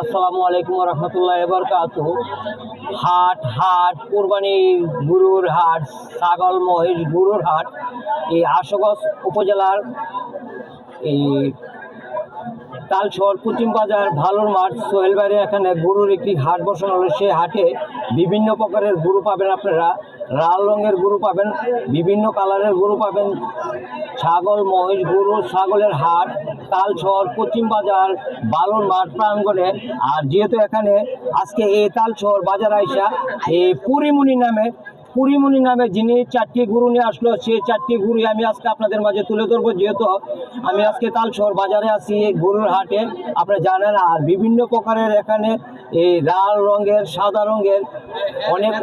আসসালামু আলাইকুম রহমতুল্লাহ বারাকাতুহু। হাট কোরবানি গরুর হাট, ছাগল মহিষ গরুর হাট এই আশুগঞ্জ উপজেলার এই তালশহর পশ্চিম বাজার ভালুর মাঠ সোহেল বাড়ি এখানে গরুর একটি হাট বসানো হলো। সেই হাটে বিভিন্ন প্রকারের গরু পাবেন আপনারা। লাল রঙের গরু পাবেন, বিভিন্ন কালারের গরু পাবেন, ছাগল মহিষ গরু ছাগলের হাট তালশহর পশ্চিম বাজার বালুর মাঠ প্রাঙ্গণে। আর যেহেতু এখানে আজকে এই তালশহর বাজার আইসা এই পুরিমুনি নামে যিনি 4টি গরু নিয়ে আসলো, সেই 4টি গরু আমি আজকে আপনাদের মাঝে তুলে ধরবো। যেহেতু আমি আজকে তালশহর বাজারে আছি গরুর হাটে, আপনারা জানেন। আর বিভিন্ন প্রকারের এখানে এই লাল রঙের সাদা রঙের অনেক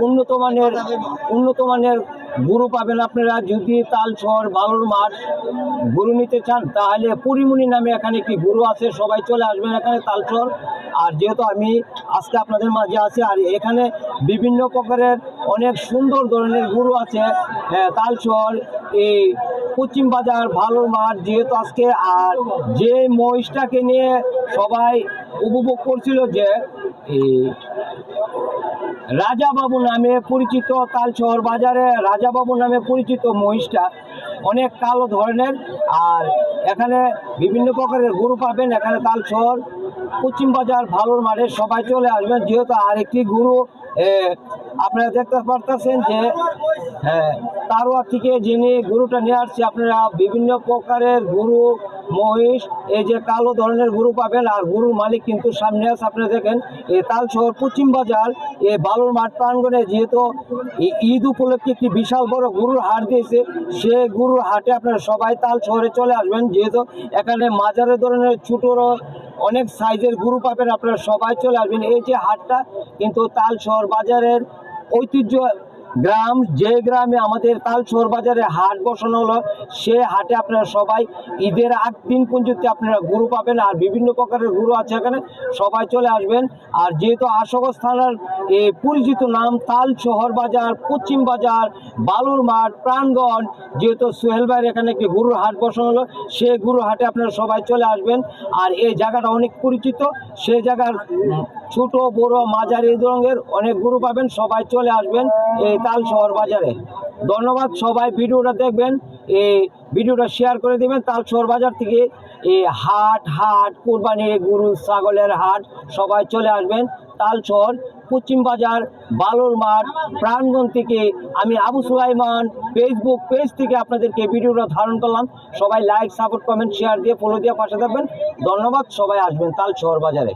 উন্নত মানের গরু পাবেন আপনারা। যদি তালশহর বালুর মাঠ গরু নিতে চান তাহলে পুরিমুনি নামে এখানে একটি গরু আছে, সবাই চলে আসবেন এখানে তালশহর। আর যেহেতু আমি আজকে আপনাদের মাঝে আছি, আর এখানে বিভিন্ন প্রকারের অনেক সুন্দর ধরনের গরু আছে তালশহর এই পশ্চিম বাজার ভালুর মাঠ যেহেতু আজকে। আর যে মহিষটাকে নিয়ে সবাই উপভোগ করছিল, যে এই রাজাবাবু নামে পরিচিত, তালশহর বাজারে রাজাবাবু নামে পরিচিত মহিষটা অনেক কালো ধরনের। আর এখানে বিভিন্ন প্রকারের গরু পাবেন এখানে তালশহর পশ্চিম বাজার ভালুর মাঠে, সবাই চলে আসবেন। যেহেতু আরেকটি গরু আপনারা দেখতে পারতেছেন যে তারোয়া থেকে যিনি গরুটা নিয়ে আসছে, আপনারা বিভিন্ন প্রকারের গরু মহিষ এই যে কালো ধরনের গরু পাবেন। আর গরুর মালিক কিন্তু সামনে আছে, আপনারা দেখেন। এই তালশহর পশ্চিম বাজার এই বালুর মাঠ প্রাঙ্গণে যেহেতু ঈদ উপলক্ষে একটি বিশাল বড় গরুর হাট দিয়েছে, সে গরুর হাটে আপনারা সবাই তালশহরে চলে আসবেন। যেহেতু এখানে মাঝারি ধরনের ছোটরও অনেক সাইজের গরু পাবেন, আপনারা সবাই চলে আসবেন। এই যে হাটটা কিন্তু তালশহর বাজারের ঐতিহ্য গ্রাম, যে গ্রামে আমাদের তালশহর বাজারে হাট বসানো হলো, সে হাটে আপনারা সবাই ঈদের 8 দিন পর্যন্ত আপনারা গরু পাবেন। আর বিভিন্ন প্রকারের গরু আছে এখানে, সবাই চলে আসবেন। আর যেহেতু আশুগঞ্জ থানার এই পরিচিত নাম তালশহর বাজার পশ্চিম বাজার বালুর মাঠ প্রাঙ্গণ, যেহেতু সোহেল ভাইয়ের এখানে একটি গরুর হাট বসানো হলো, সে গরুর হাটে আপনারা সবাই চলে আসবেন। আর এই জায়গাটা অনেক পরিচিত, সেই জায়গার ছোট বড় মাঝারি রঙের অনেক গরু পাবেন, সবাই চলে আসবেন এই তালশহর বাজারে। ধন্যবাদ, সবাই ভিডিওটা দেখবেন, এই ভিডিওটা শেয়ার করে দেবেন। তালশহর বাজার থেকে এই হাট কোরবানি গরু ছাগলের হাট, সবাই চলে আসবেন তালশহর পশ্চিম বাজার বালুর মাঠ প্রাঙ্গণ থেকে। আমি আবু সুলাইমান ফেসবুক পেজ থেকে আপনাদেরকে ভিডিওটা ধারণ করলাম। সবাই লাইক সাপোর্ট কমেন্ট শেয়ার দিয়ে ফলো দিয়ে পাশে থাকবেন। ধন্যবাদ, সবাই আসবেন তালশহর বাজারে।